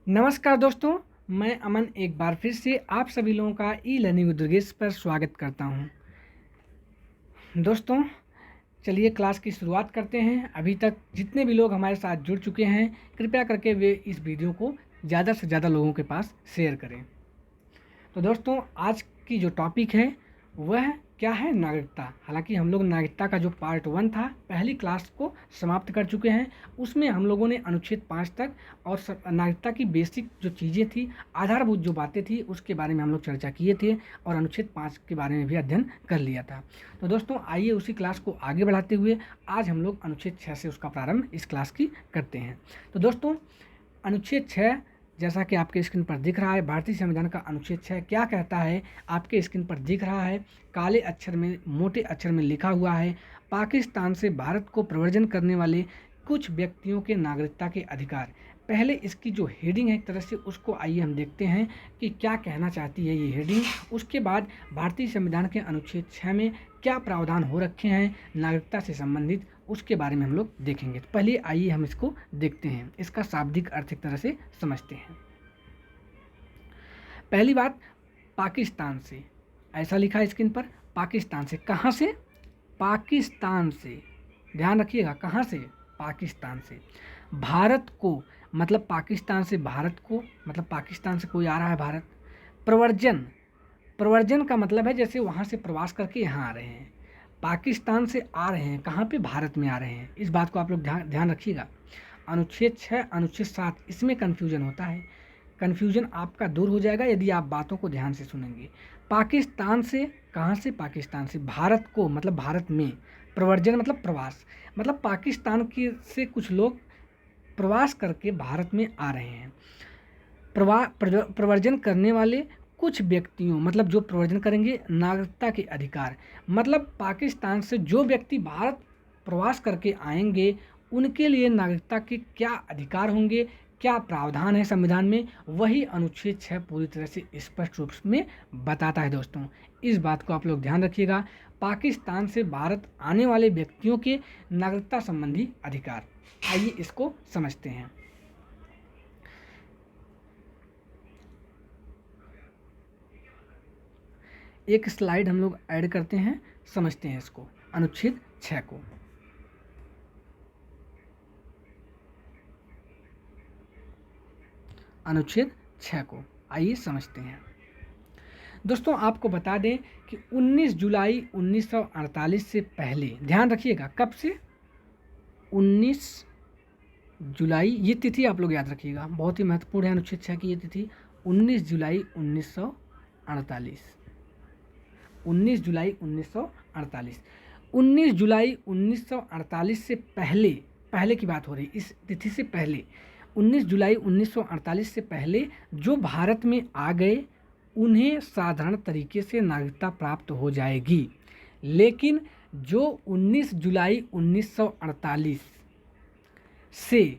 नमस्कार दोस्तों, मैं अमन एक बार फिर से आप सभी लोगों का ई लर्निंग विद दुर्गेश पर स्वागत करता हूं। दोस्तों, चलिए क्लास की शुरुआत करते हैं। अभी तक जितने भी लोग हमारे साथ जुड़ चुके हैं, कृपया करके वे इस वीडियो को ज़्यादा से ज़्यादा लोगों के पास शेयर करें। तो दोस्तों, आज की जो टॉपिक है वह क्या है? नागरिकता। हालांकि हम लोग नागरिकता का जो पार्ट 1 था, पहली क्लास को समाप्त कर चुके हैं। उसमें हम लोगों ने अनुच्छेद 5 तक और नागरिकता की बेसिक जो चीज़ें थी, आधारभूत जो बातें थी, उसके बारे में हम लोग चर्चा किए थे और अनुच्छेद 5 के बारे में भी अध्ययन कर लिया था। तो दोस्तों, आइए उसी क्लास को आगे बढ़ाते हुए आज हम लोग अनुच्छेद 6 से उसका प्रारंभ इस क्लास की करते हैं। तो दोस्तों, अनुच्छेद 6 जैसा कि आपके स्क्रीन पर दिख रहा है, भारतीय संविधान का अनुच्छेद 6 क्या कहता है? आपके स्क्रीन पर दिख रहा है, काले अक्षर में, मोटे अक्षर में लिखा हुआ है, पाकिस्तान से भारत को प्रव्रजन करने वाले कुछ व्यक्तियों के नागरिकता के अधिकार। पहले इसकी जो हेडिंग है एक तरह से, उसको आइए हम देखते हैं कि क्या कहना चाहती है ये हेडिंग। उसके बाद भारतीय संविधान के अनुच्छेद 6 में क्या प्रावधान हो रखे हैं नागरिकता से संबंधित, उसके बारे में हम लोग देखेंगे। तो पहले आइए हम इसको देखते हैं, इसका शाब्दिक अर्थ एक तरह से समझते हैं। पहली बात, पाकिस्तान से, ऐसा लिखा है स्क्रीन पर, पाकिस्तान से। कहाँ से? पाकिस्तान से। ध्यान रखिएगा, कहाँ से? पाकिस्तान से। भारत को मतलब पाकिस्तान से भारत को, मतलब पाकिस्तान से कोई आ रहा है भारत। प्रवर्जन, प्रवर्जन का मतलब है जैसे वहाँ से प्रवास करके यहाँ आ रहे हैं। पाकिस्तान से आ रहे हैं, कहाँ पे? भारत में आ रहे हैं। इस बात को आप लोग ध्यान ध्यान रखिएगा। अनुच्छेद 6, अनुच्छेद 7, इसमें कन्फ्यूजन होता है। कन्फ्यूजन आपका दूर हो जाएगा यदि आप बातों को ध्यान से सुनेंगे। पाकिस्तान से, कहाँ से? पाकिस्तान से। भारत को मतलब भारत में। प्रवर्जन मतलब प्रवास, मतलब पाकिस्तान की से कुछ लोग प्रवास करके भारत में आ रहे हैं। प्रवर्जन करने वाले कुछ व्यक्तियों, मतलब जो प्रवर्जन करेंगे नागरिकता के अधिकार, मतलब पाकिस्तान से जो व्यक्ति भारत प्रवास करके आएंगे उनके लिए नागरिकता के क्या अधिकार होंगे, क्या प्रावधान है संविधान में, वही अनुच्छेद 6 पूरी तरह से स्पष्ट रूप में बताता है। दोस्तों, इस बात को आप लोग ध्यान रखिएगा। पाकिस्तान से भारत आने वाले व्यक्तियों के नागरिकता संबंधी अधिकार। आइए इसको समझते हैं। एक स्लाइड हम लोग ऐड करते हैं, समझते हैं इसको, अनुच्छेद 6 को। अनुच्छेद 6 को आइए समझते हैं। दोस्तों, आपको बता दें कि 19 जुलाई 1948 से पहले, ध्यान रखिएगा, कब से? 19 जुलाई, ये तिथि आप लोग याद रखिएगा, बहुत ही महत्वपूर्ण है अनुच्छेद 6 की ये तिथि। 19 जुलाई 1948, 19 जुलाई 1948। 19 जुलाई 1948 से पहले, पहले की बात हो रही, इस तिथि से पहले, 19 जुलाई 1948 से पहले जो भारत में आ गए उन्हें साधारण तरीके से नागरिकता प्राप्त हो जाएगी। लेकिन जो 19 जुलाई 1948 से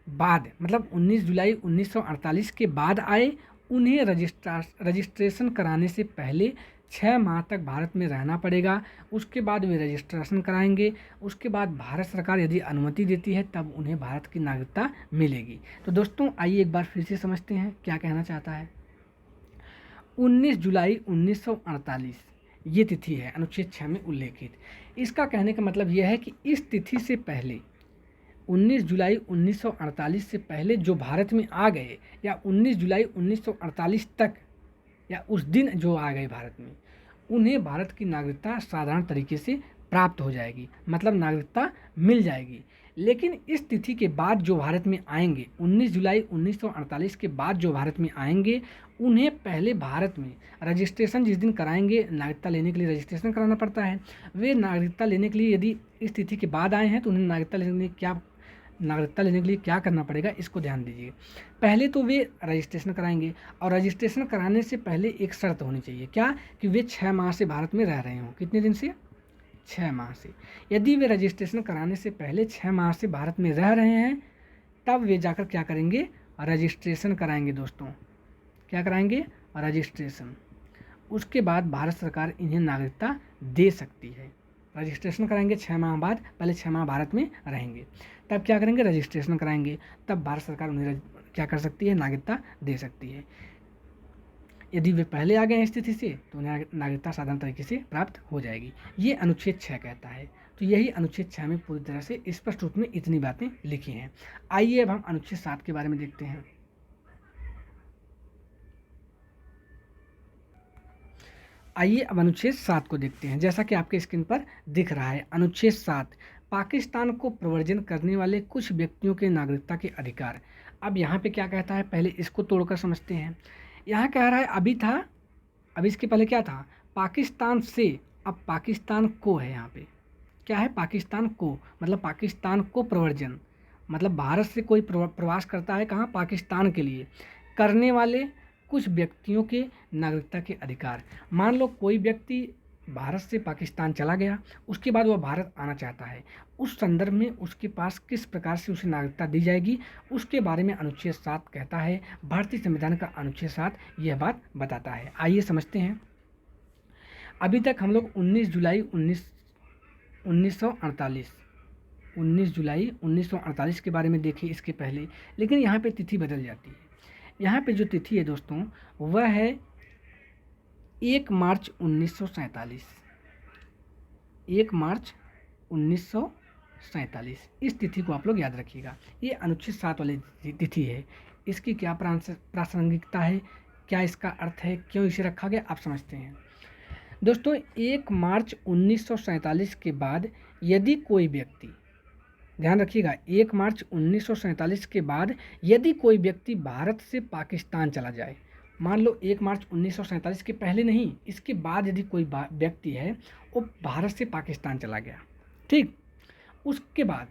बाद, मतलब 19 जुलाई 1948 के बाद आए, उन्हें रजिस्ट्रेशन कराने से पहले 6 माह तक भारत में रहना पड़ेगा। उसके बाद वे रजिस्ट्रेशन कराएंगे। उसके बाद भारत सरकार यदि अनुमति देती है तब उन्हें भारत की नागरिकता मिलेगी। तो दोस्तों, आइए एक बार फिर से समझते हैं क्या कहना चाहता है। 19 जुलाई 1948 ये तिथि है अनुच्छेद 6 में उल्लेखित। इसका कहने का मतलब यह है कि इस तिथि से पहले, 19 जुलाई 1948 से पहले जो भारत में आ गए, या 19 जुलाई 1948 तक, या उस दिन जो आ गए भारत में, उन्हें भारत की नागरिकता साधारण तरीके से प्राप्त हो जाएगी, मतलब नागरिकता मिल जाएगी। लेकिन इस तिथि के बाद जो भारत में आएंगे, 19 जुलाई 1948 के बाद जो भारत में आएंगे, उन्हें पहले भारत में रजिस्ट्रेशन जिस दिन कराएंगे, नागरिकता लेने के लिए रजिस्ट्रेशन कराना पड़ता है। वे नागरिकता लेने के लिए यदि इस तिथि के बाद आए हैं तो उन्हें नागरिकता लेने के लिए क्या करना पड़ेगा, इसको ध्यान दीजिए। पहले तो वे रजिस्ट्रेशन कराएंगे, और रजिस्ट्रेशन कराने से पहले एक शर्त होनी चाहिए, क्या? कि वे 6 माह से भारत में रह रहे हों। कितने दिन से? 6 माह से। यदि वे रजिस्ट्रेशन कराने से पहले 6 माह से भारत में रह रहे हैं, तब वे जाकर क्या करेंगे? रजिस्ट्रेशन कराएंगे। दोस्तों, क्या कराएंगे? रजिस्ट्रेशन। उसके बाद भारत सरकार इन्हें नागरिकता दे सकती है। रजिस्ट्रेशन कराएंगे 6 माह बाद, पहले 6 माह भारत में रहेंगे, तब क्या करेंगे? रजिस्ट्रेशन कराएंगे, तब भारत सरकार उन्हें क्या कर सकती है, नागरिकता दे सकती है। यदि वे पहले आ गए हैं स्थिति से तो उन्हें नागरिकता साधारण तरीके से प्राप्त हो जाएगी। ये अनुच्छेद 6 कहता है। तो यही अनुच्छेद 6 में पूरी तरह से स्पष्ट रूप में इतनी बातें लिखी हैं। आइए अब हम अनुच्छेद 7 के बारे में देखते हैं। आइए अब अनुच्छेद 7 को देखते हैं। जैसा कि आपके स्क्रीन पर दिख रहा है, अनुच्छेद 7 पाकिस्तान को प्रव्रजन करने वाले कुछ व्यक्तियों के नागरिकता के अधिकार। अब यहाँ पे क्या कहता है, पहले इसको तोड़कर समझते हैं। यहाँ कह रहा है अभी था, अभी इसके पहले क्या था, पाकिस्तान से, अब पाकिस्तान को है, यहाँ पे क्या है, पाकिस्तान को, मतलब पाकिस्तान को प्रव्रजन, मतलब भारत से कोई प्रवास करता है कहाँ, पाकिस्तान के लिए, करने वाले कुछ व्यक्तियों के नागरिकता के अधिकार। मान लो कोई व्यक्ति भारत से पाकिस्तान चला गया, उसके बाद वह भारत आना चाहता है, उस संदर्भ में उसके पास किस प्रकार से उसे नागरिकता दी जाएगी, उसके बारे में अनुच्छेद 7 कहता है। भारतीय संविधान का अनुच्छेद 7 यह बात बताता है। आइए समझते हैं। अभी तक हम लोग 19 जुलाई 1948 के बारे में देखे इसके पहले, लेकिन यहाँ पे तिथि बदल जाती है। यहाँ पे जो तिथि है दोस्तों वह है 1 मार्च 1947। 1 मार्च 1947 इस तिथि को आप लोग याद रखिएगा। ये अनुच्छेद 7 वाली तिथि है। इसकी क्या प्रासंगिकता है, क्या इसका अर्थ है, क्यों इसे रखा गया, आप समझते हैं। दोस्तों 1 मार्च 1947 के बाद यदि कोई व्यक्ति, ध्यान रखिएगा, 1 मार्च 1947 के बाद यदि कोई व्यक्ति भारत से पाकिस्तान चला जाए, मान लो 1 मार्च 1947 के पहले नहीं, इसके बाद यदि कोई व्यक्ति है वो भारत से पाकिस्तान चला गया, ठीक, उसके बाद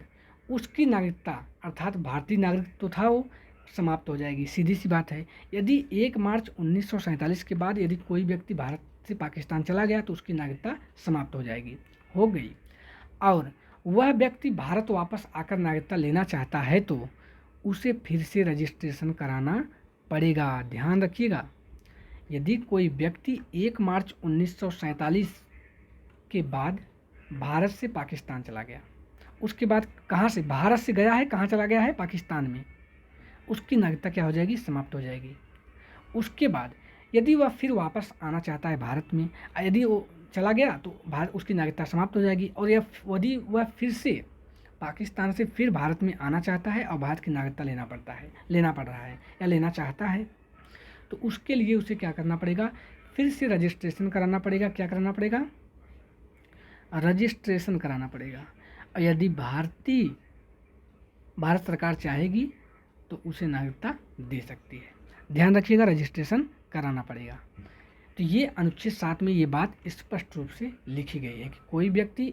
उसकी नागरिकता अर्थात भारतीय नागरिक तो था वो समाप्त हो जाएगी। सीधी सी बात है। यदि 1 मार्च 1947 के बाद यदि कोई व्यक्ति भारत से पाकिस्तान चला गया तो उसकी नागरिकता समाप्त हो जाएगी, हो गई, और वह व्यक्ति भारत वापस आकर नागरिकता लेना चाहता है तो उसे फिर से रजिस्ट्रेशन कराना पड़ेगा। ध्यान रखिएगा, यदि कोई व्यक्ति 1 मार्च 1947 के बाद भारत से पाकिस्तान चला गया, उसके बाद कहाँ से, भारत से गया है, कहाँ चला गया है, पाकिस्तान में, उसकी नागरिकता क्या हो जाएगी, समाप्त हो जाएगी। उसके बाद यदि वह फिर वापस आना चाहता है भारत में, यदि वो चला गया तो भारत, उसकी नागरिकता समाप्त हो जाएगी। और यदि वह फिर से पाकिस्तान से फिर भारत में आना चाहता है और भारत की नागरिकता लेना पड़ रहा है या लेना चाहता है, तो उसके लिए उसे क्या करना पड़ेगा, फिर से रजिस्ट्रेशन कराना पड़ेगा। क्या कराना पड़ेगा, रजिस्ट्रेशन कराना पड़ेगा। और यदि भारत सरकार चाहेगी तो उसे नागरिकता दे सकती है। ध्यान रखिएगा, रजिस्ट्रेशन कराना पड़ेगा। तो ये अनुच्छेद 7 में ये बात स्पष्ट रूप से लिखी गई है कि कोई व्यक्ति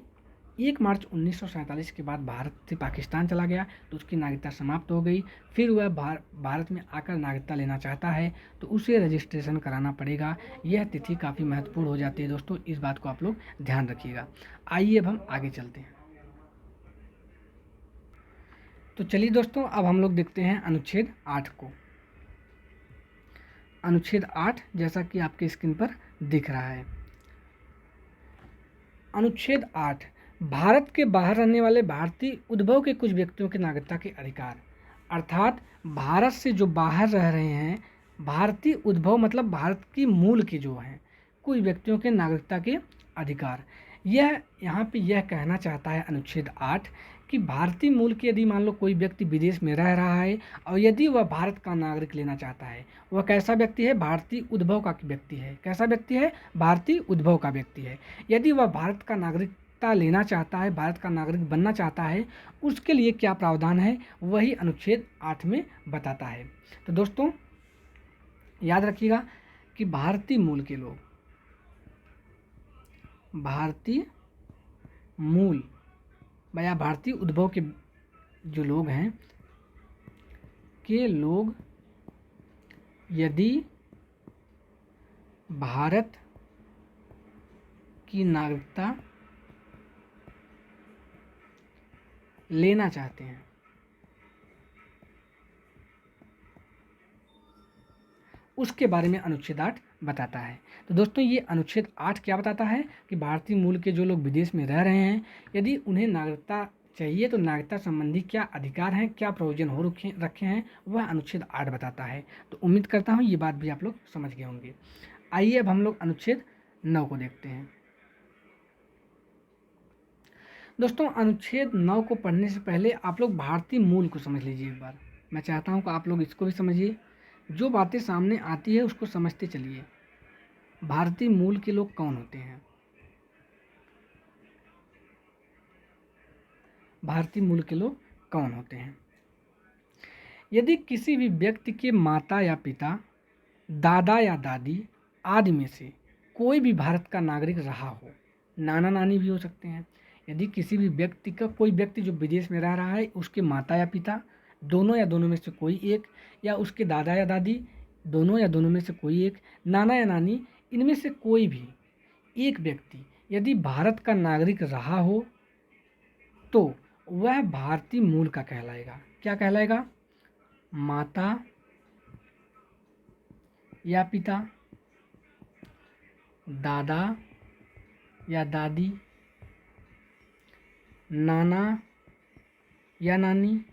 1 मार्च 1947 के बाद भारत से पाकिस्तान चला गया तो उसकी नागरिकता समाप्त हो गई, फिर वह भारत में आकर नागरिकता लेना चाहता है तो उसे रजिस्ट्रेशन कराना पड़ेगा। यह तिथि काफ़ी महत्वपूर्ण हो जाती है दोस्तों, इस बात को आप लोग ध्यान रखिएगा। आइए अब हम आगे चलते हैं। तो चलिए दोस्तों, अब हम लोग देखते हैं अनुच्छेद 8 को। अनुच्छेद 8 जैसा कि आपके स्क्रीन पर दिख रहा है। अनुच्छेद 8 भारत के बाहर रहने वाले भारतीय उद्भव के कुछ व्यक्तियों के नागरिकता के अधिकार। अर्थात भारत से जो बाहर रह रहे हैं, भारतीय उद्भव मतलब भारत की मूल के जो हैं कुछ व्यक्तियों के नागरिकता के अधिकार। यह यहाँ पे यह कहना चाहता है अनुच्छेद 8 कि भारतीय मूल के यदि मान लो कोई व्यक्ति विदेश में रह रहा है और यदि वह भारत का नागरिक लेना चाहता है, वह कैसा व्यक्ति है, भारतीय उद्भव का व्यक्ति है। कैसा व्यक्ति है, भारतीय उद्भव का व्यक्ति है। यदि वह भारत का नागरिकता लेना चाहता है, भारत का नागरिक बनना चाहता है, उसके लिए क्या प्रावधान है वही अनुच्छेद 8 में बताता है। तो दोस्तों याद रखिएगा कि भारतीय मूल के लोग, भारतीय मूल या भारतीय उद्भव के जो लोग हैं के लोग यदि भारत की नागरिकता लेना चाहते हैं उसके बारे में अनुच्छेद 8 बताता है। तो दोस्तों ये अनुच्छेद 8 क्या बताता है कि भारतीय मूल के जो लोग विदेश में रह रहे हैं, यदि उन्हें नागरिकता चाहिए तो नागरिकता संबंधी क्या अधिकार हैं, क्या प्रोविजन हो रखे हैं, वह अनुच्छेद 8 बताता है। तो उम्मीद करता हूँ ये बात भी आप लोग समझ गए होंगे। आइए अब हम लोग अनुच्छेद 9 को देखते हैं। दोस्तों अनुच्छेद 9 को पढ़ने से पहले आप लोग भारतीय मूल को समझ लीजिए एक बार। मैं चाहता हूँ कि आप लोग इसको भी समझिए, जो बातें सामने आती है उसको समझते चलिए। भारतीय मूल के लोग कौन होते हैं? भारतीय मूल के लोग कौन होते हैं? यदि किसी भी व्यक्ति के माता या पिता, दादा या दादी आदि में से कोई भी भारत का नागरिक रहा हो, नाना नानी भी हो सकते हैं। यदि किसी भी व्यक्ति का, कोई व्यक्ति जो विदेश में रह रहा है, उसके माता या पिता दोनों या दोनों में से कोई एक, या उसके दादा या दादी दोनों या दोनों में से कोई एक, नाना या नानी, इनमें से कोई भी एक व्यक्ति यदि भारत का नागरिक रहा हो तो वह भारतीय मूल का कहलाएगा। क्या कहलाएगा? माता या पिता, दादा या दादी, नाना या नानी,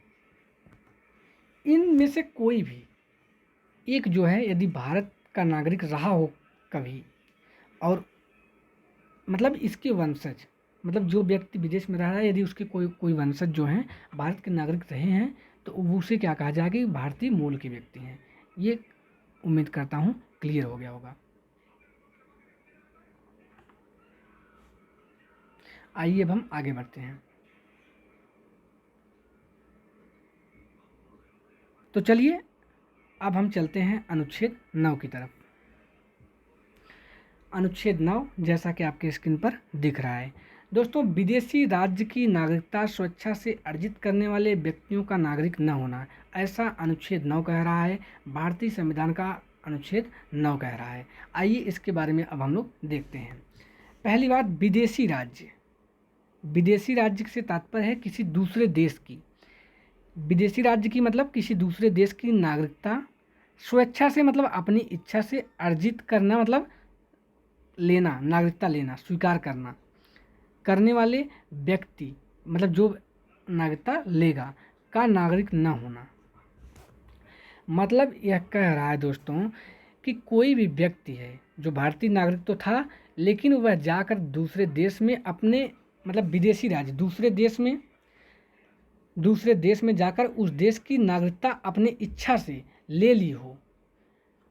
इनमें से कोई भी एक जो है यदि भारत का नागरिक रहा हो कभी, और मतलब इसके वंशज, मतलब जो व्यक्ति विदेश में रह रहा है यदि उसके कोई वंशज जो हैं भारत के नागरिक रहे हैं, तो उसे क्या कहा जाएगा कि भारतीय मूल के व्यक्ति हैं। ये उम्मीद करता हूँ क्लियर हो गया होगा। आइए अब हम आगे बढ़ते हैं। तो चलिए अब हम चलते हैं अनुच्छेद 9 की तरफ। अनुच्छेद 9 जैसा कि आपके स्क्रीन पर दिख रहा है दोस्तों, विदेशी राज्य की नागरिकता स्वेच्छा से अर्जित करने वाले व्यक्तियों का नागरिक न होना, ऐसा अनुच्छेद 9 कह रहा है। भारतीय संविधान का अनुच्छेद 9 कह रहा है। आइए इसके बारे में अब हम लोग देखते हैं। पहली बात, विदेशी राज्य। विदेशी राज्य से तात्पर्य है किसी दूसरे देश की। विदेशी राज्य की मतलब किसी दूसरे देश की नागरिकता स्वेच्छा से, मतलब अपनी इच्छा से अर्जित करना, मतलब लेना, नागरिकता लेना, स्वीकार करना, करने वाले व्यक्ति, मतलब जो नागरिकता लेगा, का नागरिक न होना। मतलब यह कह रहा है दोस्तों कि कोई भी व्यक्ति है जो भारतीय नागरिक तो था, लेकिन वह जाकर दूसरे देश में अपने, मतलब विदेशी राज्य दूसरे देश में जाकर उस देश की नागरिकता अपनी इच्छा से ले ली हो,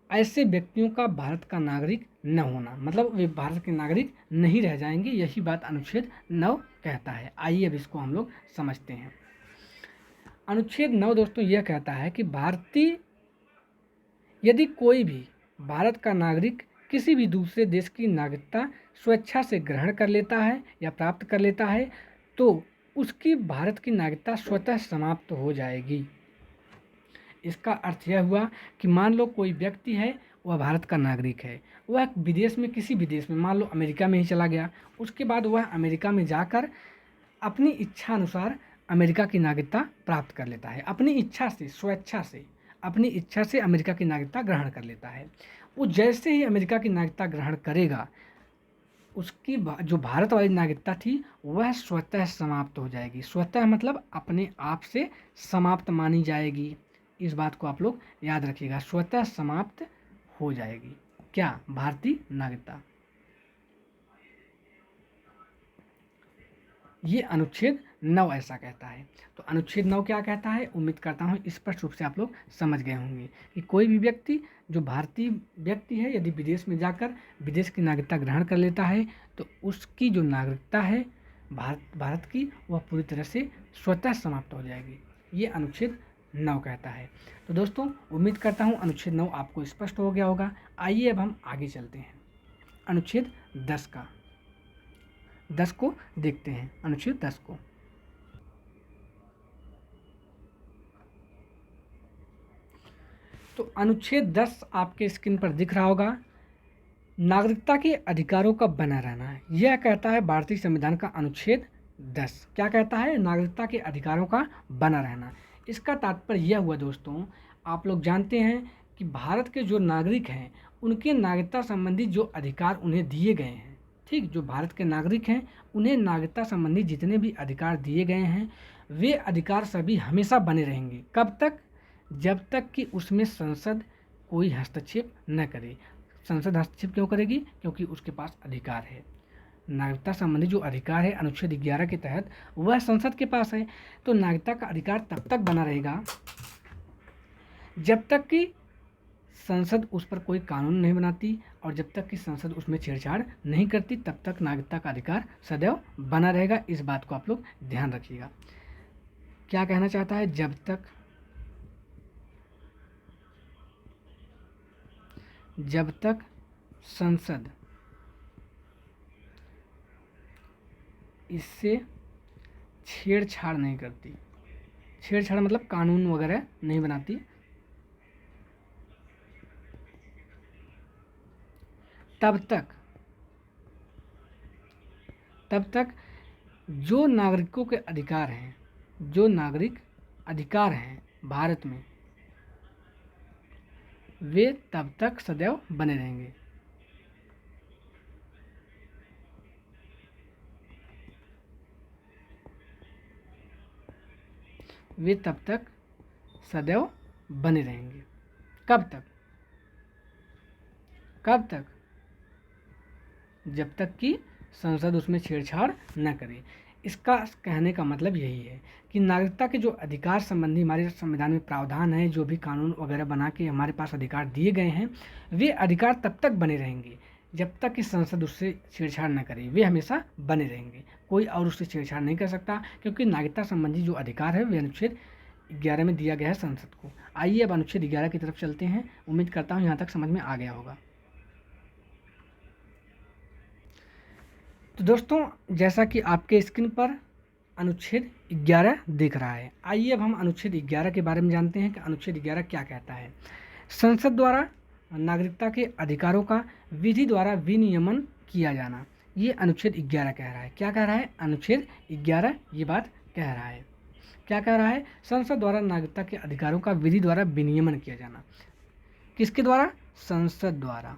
ऐसे व्यक्तियों का भारत का नागरिक न होना, मतलब वे भारत के नागरिक नहीं रह जाएंगे। यही बात अनुच्छेद 9 कहता है। आइए अब इसको हम लोग समझते हैं। अनुच्छेद 9 दोस्तों यह कहता है कि भारतीय, यदि कोई भी भारत का नागरिक किसी भी दूसरे देश की नागरिकता स्वेच्छा से ग्रहण कर लेता है या प्राप्त कर लेता है, तो उसकी भारत की नागरिकता स्वतः समाप्त हो जाएगी। इसका अर्थ यह हुआ कि मान लो कोई व्यक्ति है, वह भारत का नागरिक है, वह विदेश में, किसी भी देश में, मान लो अमेरिका में ही चला गया, उसके बाद वह अमेरिका में जाकर अपनी इच्छा अनुसार अमेरिका की नागरिकता प्राप्त कर लेता है, अपनी इच्छा से, स्वेच्छा से, अपनी इच्छा से अमेरिका की नागरिकता ग्रहण कर लेता है। वो जैसे ही अमेरिका की नागरिकता ग्रहण करेगा, उसकी जो भारत वाली नागरिकता थी वह स्वतः समाप्त हो जाएगी। स्वतः मतलब अपने आप से समाप्त मानी जाएगी। इस बात को आप लोग याद रखिएगा, स्वतः समाप्त हो जाएगी क्या? भारतीय नागरिकता। ये अनुच्छेद 9 ऐसा कहता है। तो अनुच्छेद 9 क्या कहता है? उम्मीद करता हूँ स्पष्ट रूप से आप लोग समझ गए होंगे कि कोई भी व्यक्ति जो भारतीय व्यक्ति है, यदि विदेश में जाकर विदेश की नागरिकता ग्रहण कर लेता है, तो उसकी जो नागरिकता है भारत की, वह पूरी तरह से स्वतः समाप्त हो जाएगी। ये अनुच्छेद 9 कहता है। तो दोस्तों उम्मीद करता हूँ अनुच्छेद 9 आपको स्पष्ट हो गया होगा। आइए अब हम आगे चलते हैं अनुच्छेद 10 को देखते हैं। अनुच्छेद 10 को, तो अनुच्छेद 10 आपके स्क्रीन पर दिख रहा होगा। नागरिकता के अधिकारों का बना रहना है, यह कहता है भारतीय संविधान का अनुच्छेद 10। क्या कहता है? नागरिकता के अधिकारों का बना रहना। इसका तात्पर्य यह हुआ दोस्तों, आप लोग जानते हैं कि भारत के जो नागरिक हैं उनके नागरिकता संबंधी जो अधिकार उन्हें दिए गए हैं, ठीक, जो भारत के नागरिक हैं उन्हें नागरिकता संबंधी जितने भी अधिकार दिए गए हैं वे अधिकार सभी हमेशा बने रहेंगे। कब तक? जब तक कि उसमें संसद कोई हस्तक्षेप न करे। संसद हस्तक्षेप क्यों करेगी? क्योंकि उसके पास अधिकार है। नागरिकता संबंधी जो अधिकार है अनुच्छेद 11 के तहत वह संसद के पास है। तो नागरिकता का अधिकार तब तक बना रहेगा जब तक कि संसद उस पर कोई कानून नहीं बनाती और जब तक कि संसद उसमें छेड़छाड़ नहीं करती, तब तक नागरिकता का अधिकार सदैव बना रहेगा। इस बात को आप लोग ध्यान रखिएगा। क्या कहना चाहता है? जब तक संसद इससे छेड़छाड़ नहीं करती, छेड़छाड़ मतलब कानून वगैरह नहीं बनाती, तब तक जो नागरिकों के अधिकार हैं, जो नागरिक अधिकार हैं भारत में, वे तब तक सदैव बने रहेंगे। वे तब तक सदैव बने रहेंगे। कब तक? कब तक? जब तक कि संसद उसमें छेड़छाड़ न करे। इसका कहने का मतलब यही है कि नागरिकता के जो अधिकार संबंधी हमारे संविधान में प्रावधान है, जो भी कानून वगैरह बना के हमारे पास अधिकार दिए गए हैं, वे अधिकार तब तक बने रहेंगे जब तक कि संसद उससे छेड़छाड़ न करे। वे हमेशा बने रहेंगे, कोई और उससे छेड़छाड़ नहीं कर सकता, क्योंकि नागरिकता संबंधी जो अधिकार है वे अनुच्छेद 11 में दिया गया है संसद को। आइए अब अनुच्छेद 11 की तरफ चलते हैं। उम्मीद करता हूँ यहाँ तक समझ में आ गया होगा। तो दोस्तों, जैसा कि आपके स्क्रीन पर अनुच्छेद 11 दिख रहा है, आइए अब हम अनुच्छेद 11 के बारे में जानते हैं कि अनुच्छेद 11 क्या कहता है। संसद द्वारा नागरिकता के अधिकारों का विधि द्वारा विनियमन किया जाना, ये अनुच्छेद 11 कह रहा है। क्या कह रहा है? अनुच्छेद 11 ये बात कह रहा है। क्या कह रहा है? संसद द्वारा नागरिकता के अधिकारों का विधि द्वारा विनियमन किया जाना। किसके द्वारा? संसद द्वारा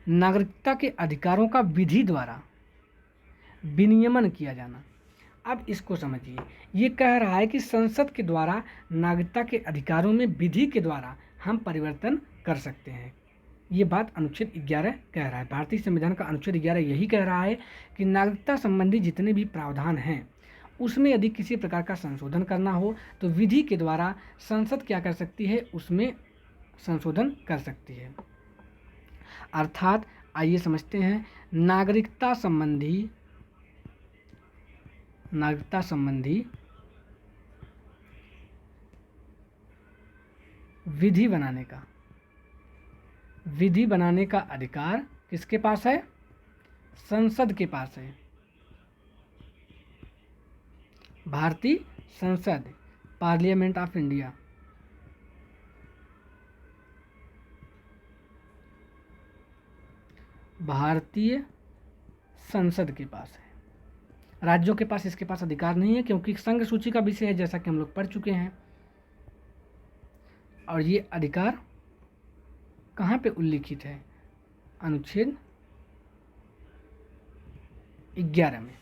नागरिकता के अधिकारों का विधि द्वारा विनियमन किया जाना। अब इसको समझिए, ये कह रहा है कि संसद के द्वारा नागरिकता के अधिकारों में विधि के द्वारा हम परिवर्तन कर सकते हैं। ये बात अनुच्छेद 11 कह रहा है। भारतीय संविधान का अनुच्छेद 11 यही कह रहा है कि नागरिकता संबंधी जितने भी प्रावधान हैं उसमें यदि किसी प्रकार का संशोधन करना हो तो विधि के द्वारा संसद क्या कर सकती है? उसमें संशोधन कर सकती है। अर्थात आइए समझते हैं, नागरिकता संबंधी विधि बनाने का अधिकार किसके पास है? संसद के पास है। भारतीय संसद, पार्लियामेंट ऑफ इंडिया, भारतीय संसद के पास है। राज्यों के पास इसके पास अधिकार नहीं है, क्योंकि संघ सूची का विषय है, जैसा कि हम लोग पढ़ चुके हैं। और ये अधिकार कहाँ पे उल्लिखित है? अनुच्छेद 11 में।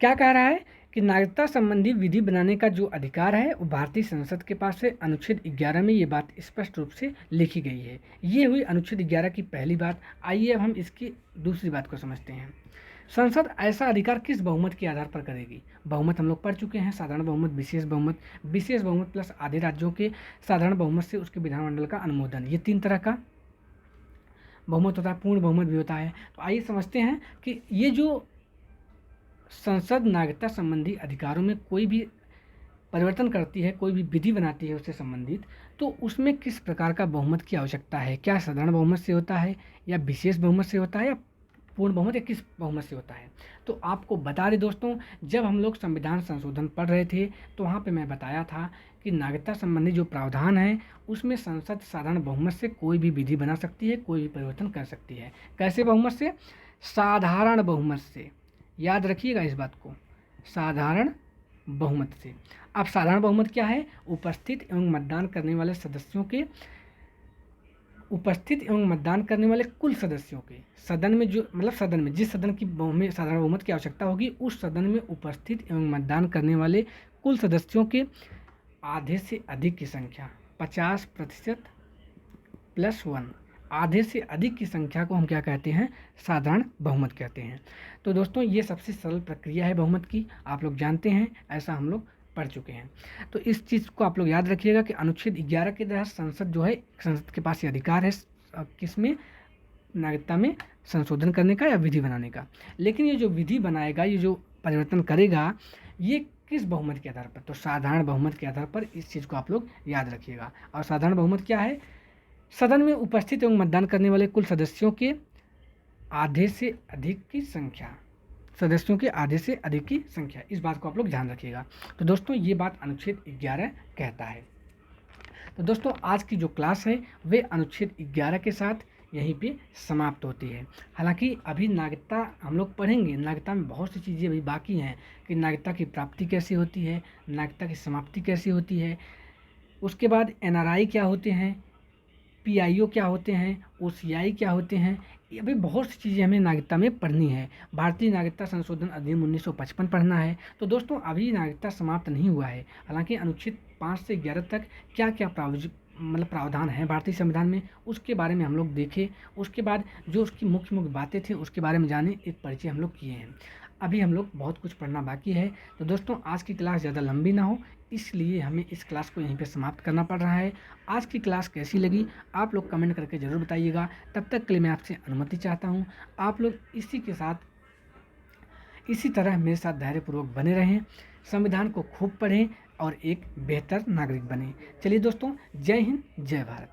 क्या कह रहा है कि नागरिकता संबंधी विधि बनाने का जो अधिकार है वो भारतीय संसद के पास है। अनुच्छेद 11 में ये बात स्पष्ट रूप से लिखी गई है। ये हुई अनुच्छेद 11 की पहली बात। आइए अब हम इसकी दूसरी बात को समझते हैं। संसद ऐसा अधिकार किस बहुमत के आधार पर करेगी? बहुमत हम लोग पढ़ चुके हैं, साधारण बहुमत, विशेष बहुमत। विशेष बहुमत प्लस आधे राज्यों के साधारण बहुमत से उसके विधानमंडल का अनुमोदन, ये 3 तरह का बहुमत होता है। पूर्ण बहुमत भी होता है। तो आइए समझते हैं कि ये जो संसद नागरिकता संबंधी अधिकारों में कोई भी परिवर्तन करती है, कोई भी विधि बनाती है उससे संबंधित, तो उसमें किस प्रकार का बहुमत की आवश्यकता है? क्या साधारण बहुमत से होता है, या विशेष बहुमत से होता है, या पूर्ण बहुमत, या किस बहुमत से होता है? तो आपको बता दें दोस्तों, जब हम लोग संविधान संशोधन पढ़ रहे थे तो वहाँ पे मैं बताया था कि नागरिकता संबंधी जो प्रावधान है उसमें संसद साधारण बहुमत से कोई भी विधि बना सकती है, कोई भी परिवर्तन कर सकती है। कैसे बहुमत से? साधारण बहुमत से। याद रखिएगा इस बात को, साधारण बहुमत से। अब साधारण बहुमत क्या है? उपस्थित एवं मतदान करने वाले सदस्यों के उपस्थित एवं मतदान करने वाले कुल सदस्यों के, सदन में जो मतलब सदन में जिस सदन की में साधारण बहुमत की आवश्यकता होगी, उस सदन में उपस्थित एवं मतदान करने वाले कुल सदस्यों के आधे से अधिक की संख्या, 50% +1, आधे से अधिक की संख्या को हम क्या कहते हैं, साधारण बहुमत कहते हैं। तो दोस्तों ये सबसे सरल प्रक्रिया है बहुमत की, आप लोग जानते हैं, ऐसा हम लोग पढ़ चुके हैं। तो इस चीज़ को आप लोग याद रखिएगा कि अनुच्छेद 11 के तहत संसद जो है, संसद के पास ये अधिकार है किसमें, नागरिकता में संशोधन करने का या विधि बनाने का। लेकिन ये जो विधि बनाएगा, ये जो परिवर्तन करेगा, ये किस बहुमत के आधार पर, तो साधारण बहुमत के आधार पर। इस चीज़ को आप लोग याद रखिएगा। और साधारण बहुमत क्या है, सदन में उपस्थित एवं मतदान करने वाले कुल सदस्यों के आधे से अधिक की संख्या, सदस्यों के आधे से अधिक की संख्या, इस बात को आप लोग ध्यान रखिएगा। तो दोस्तों ये बात अनुच्छेद 11 कहता है। तो दोस्तों आज की जो क्लास है वे अनुच्छेद 11 के साथ यहीं पे समाप्त होती है। हालांकि अभी नागरिकता हम लोग पढ़ेंगे, नागरिकता में बहुत सी चीज़ें अभी बाकी हैं कि नागरिकता की प्राप्ति कैसे होती है, नागरिकता की समाप्ति कैसी होती है, उसके बाद NRI क्या होते हैं, PIO क्या होते हैं, OCI क्या होते हैं, ये अभी बहुत सी चीज़ें हमें नागरिकता में पढ़नी है। भारतीय नागरिकता संशोधन अधिनियम 1955 पढ़ना है। तो दोस्तों अभी नागरिकता समाप्त नहीं हुआ है। हालांकि अनुच्छेद 5 से 11 तक क्या क्या प्रावधान है भारतीय संविधान में, उसके बारे में हम लोग देखें। उसके बाद जो उसकी मुख्य मुख्य बातें थी उसके बारे में जाने, एक परिचय हम लोग किए हैं। अभी हम लोग बहुत कुछ पढ़ना बाकी है। तो दोस्तों आज की क्लास ज़्यादा लंबी ना हो, इसलिए हमें इस क्लास को यहीं पे समाप्त करना पड़ रहा है। आज की क्लास कैसी लगी आप लोग कमेंट करके ज़रूर बताइएगा। तब तक के लिए मैं आपसे अनुमति चाहता हूँ। आप लोग इसी तरह मेरे साथ धैर्यपूर्वक बने रहें, संविधान को खूब पढ़ें और एक बेहतर नागरिक बने। चलिए दोस्तों, जय हिंद, जय भारत।